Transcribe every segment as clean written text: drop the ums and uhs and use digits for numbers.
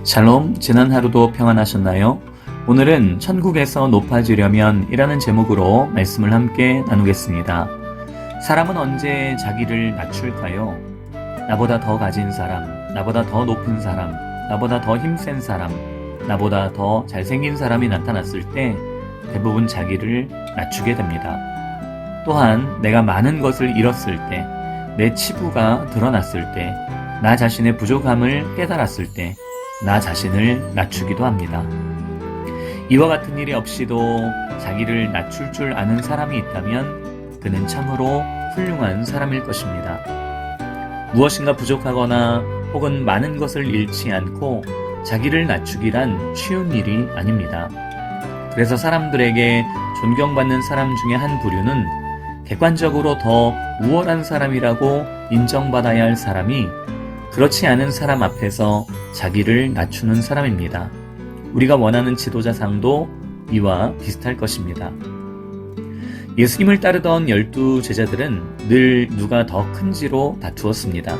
샬롬, 지난 하루도 평안하셨나요? 오늘은 천국에서 높아지려면 이라는 제목으로 말씀을 함께 나누겠습니다. 사람은 언제 자기를 낮출까요? 나보다 더 가진 사람, 나보다 더 높은 사람, 나보다 더 힘센 사람, 나보다 더 잘생긴 사람이 나타났을 때 대부분 자기를 낮추게 됩니다. 또한 내가 많은 것을 잃었을 때, 내 치부가 드러났을 때, 나 자신의 부족함을 깨달았을 때 나 자신을 낮추기도 합니다. 이와 같은 일이 없이도 자기를 낮출 줄 아는 사람이 있다면 그는 참으로 훌륭한 사람일 것입니다. 무엇인가 부족하거나 혹은 많은 것을 잃지 않고 자기를 낮추기란 쉬운 일이 아닙니다. 그래서 사람들에게 존경받는 사람 중에 한 부류는 객관적으로 더 우월한 사람이라고 인정받아야 할 사람이 그렇지 않은 사람 앞에서 자기를 낮추는 사람입니다. 우리가 원하는 지도자상도 이와 비슷할 것입니다. 예수님을 따르던 12 제자들은 늘 누가 더 큰지로 다투었습니다.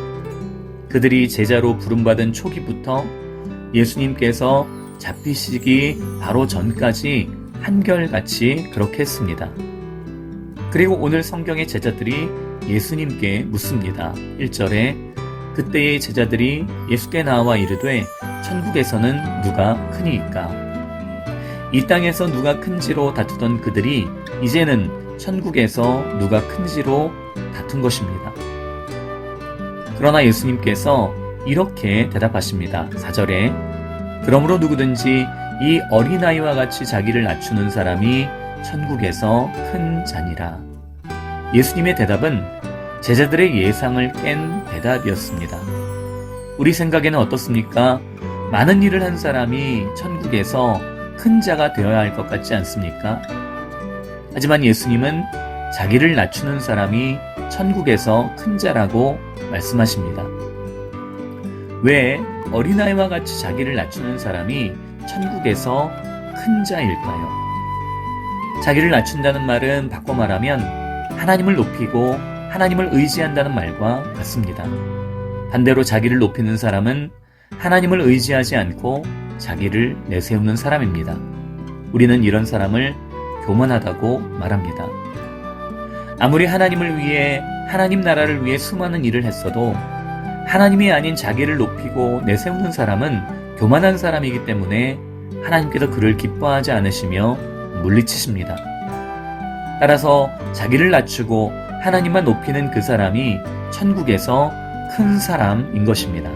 그들이 제자로 부름받은 초기부터 예수님께서 잡히시기 바로 전까지 한결같이 그렇게 했습니다. 그리고 오늘 성경의 제자들이 예수님께 묻습니다. 1절에 그때의 제자들이 예수께 나와 이르되 천국에서는 누가 크니이까? 이 땅에서 누가 큰지로 다투던 그들이 이제는 천국에서 누가 큰지로 다툰 것입니다. 그러나 예수님께서 이렇게 대답하십니다. 4절에 그러므로 누구든지 이 어린아이와 같이 자기를 낮추는 사람이 천국에서 큰 자니라. 예수님의 대답은 제자들의 예상을 깬 대답이었습니다. 우리 생각에는 어떻습니까? 많은 일을 한 사람이 천국에서 큰 자가 되어야 할 것 같지 않습니까? 하지만 예수님은 자기를 낮추는 사람이 천국에서 큰 자라고 말씀하십니다. 왜 어린아이와 같이 자기를 낮추는 사람이 천국에서 큰 자일까요? 자기를 낮춘다는 말은 바꿔 말하면 하나님을 높이고 하나님을 의지한다는 말과 같습니다. 반대로 자기를 높이는 사람은 하나님을 의지하지 않고 자기를 내세우는 사람입니다. 우리는 이런 사람을 교만하다고 말합니다. 아무리 하나님을 위해 하나님 나라를 위해 수많은 일을 했어도 하나님이 아닌 자기를 높이고 내세우는 사람은 교만한 사람이기 때문에 하나님께서 그를 기뻐하지 않으시며 물리치십니다. 따라서 자기를 낮추고 하나님만 높이는 그 사람이 천국에서 큰 사람인 것입니다.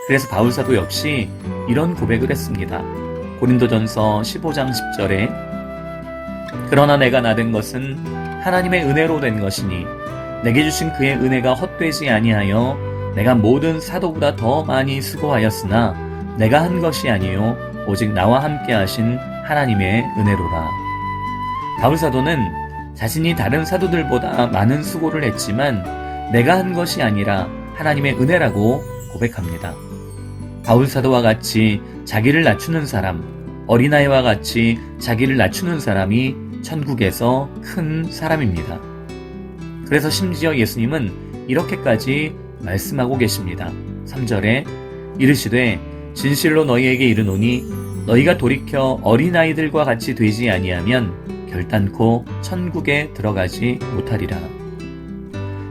그래서 바울사도 역시 이런 고백을 했습니다. 고린도전서 15장 10절에 그러나 내가 나된 것은 하나님의 은혜로 된 것이니 내게 주신 그의 은혜가 헛되지 아니하여 내가 모든 사도보다 더 많이 수고하였으나 내가 한 것이 아니요 오직 나와 함께 하신 하나님의 은혜로라. 바울사도는 자신이 다른 사도들보다 많은 수고를 했지만 내가 한 것이 아니라 하나님의 은혜라고 고백합니다. 바울사도와 같이 자기를 낮추는 사람, 어린아이와 같이 자기를 낮추는 사람이 천국에서 큰 사람입니다. 그래서 심지어 예수님은 이렇게까지 말씀하고 계십니다. 3절에 이르시되 진실로 너희에게 이르노니 너희가 돌이켜 어린아이들과 같이 되지 아니하면 결단코 천국에 들어가지 못하리라.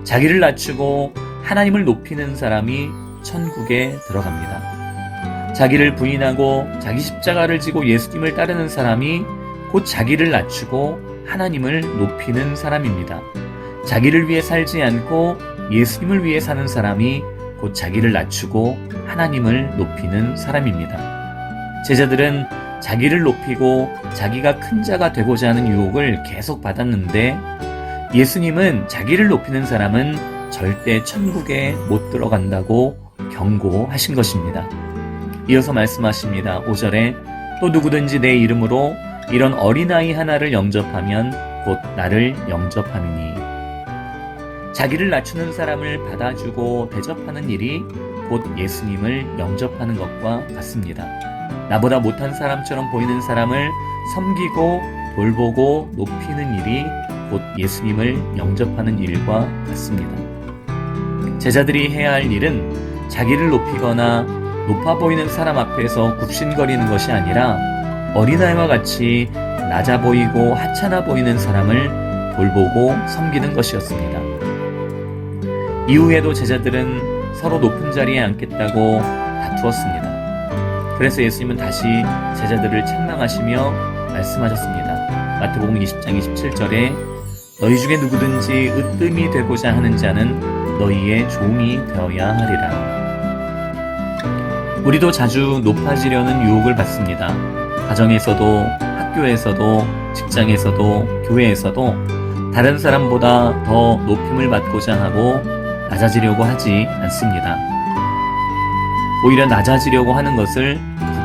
자기를 낮추고 하나님을 높이는 사람이 천국에 들어갑니다. 자기를 부인하고 자기 십자가를 지고 예수님을 따르는 사람이 곧 자기를 낮추고 하나님을 높이는 사람입니다. 자기를 위해 살지 않고 예수님을 위해 사는 사람이 곧 자기를 낮추고 하나님을 높이는 사람입니다. 제자들은 자기를 높이고 자기가 큰 자가 되고자 하는 유혹을 계속 받았는데 예수님은 자기를 높이는 사람은 절대 천국에 못 들어간다고 경고하신 것입니다. 이어서 말씀하십니다. 5절에 또 누구든지 내 이름으로 이런 어린아이 하나를 영접하면 곧 나를 영접함이니. 자기를 낮추는 사람을 받아주고 대접하는 일이 곧 예수님을 영접하는 것과 같습니다. 나보다 못한 사람처럼 보이는 사람을 섬기고 돌보고 높이는 일이 곧 예수님을 영접하는 일과 같습니다. 제자들이 해야 할 일은 자기를 높이거나 높아 보이는 사람 앞에서 굽신거리는 것이 아니라 어린아이와 같이 낮아 보이고 하찮아 보이는 사람을 돌보고 섬기는 것이었습니다. 이후에도 제자들은 서로 높은 자리에 앉겠다고 다투었습니다. 그래서 예수님은 다시 제자들을 책망하시며 말씀하셨습니다. 마태복음 20장 27절에 너희 중에 누구든지 으뜸이 되고자 하는 자는 너희의 종이 되어야 하리라. 우리도 자주 높아지려는 유혹을 받습니다. 가정에서도, 학교에서도, 직장에서도, 교회에서도 다른 사람보다 더 높임을 받고자 하고 낮아지려고 하지 않습니다. 오히려 낮아지려고 하는 것을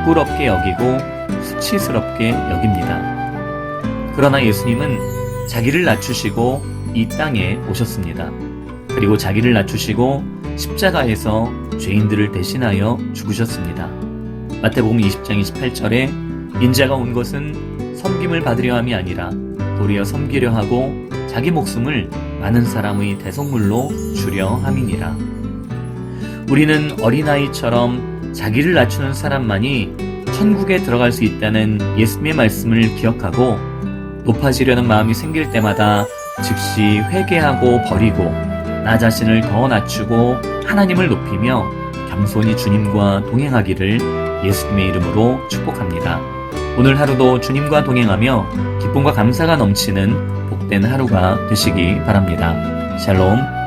부끄럽게 여기고 수치스럽게 여깁니다. 그러나 예수님은 자기를 낮추시고 이 땅에 오셨습니다. 그리고 자기를 낮추시고 십자가에서 죄인들을 대신하여 죽으셨습니다. 마태복음 20장 28절에 인자가 온 것은 섬김을 받으려 함이 아니라 도리어 섬기려 하고 자기 목숨을 많은 사람의 대속물로 주려 함이니라. 우리는 어린아이처럼 자기를 낮추는 사람만이 천국에 들어갈 수 있다는 예수님의 말씀을 기억하고 높아지려는 마음이 생길 때마다 즉시 회개하고 버리고 나 자신을 더 낮추고 하나님을 높이며 겸손히 주님과 동행하기를 예수님의 이름으로 축복합니다. 오늘 하루도 주님과 동행하며 기쁨과 감사가 넘치는 복된 하루가 되시기 바랍니다. 샬롬.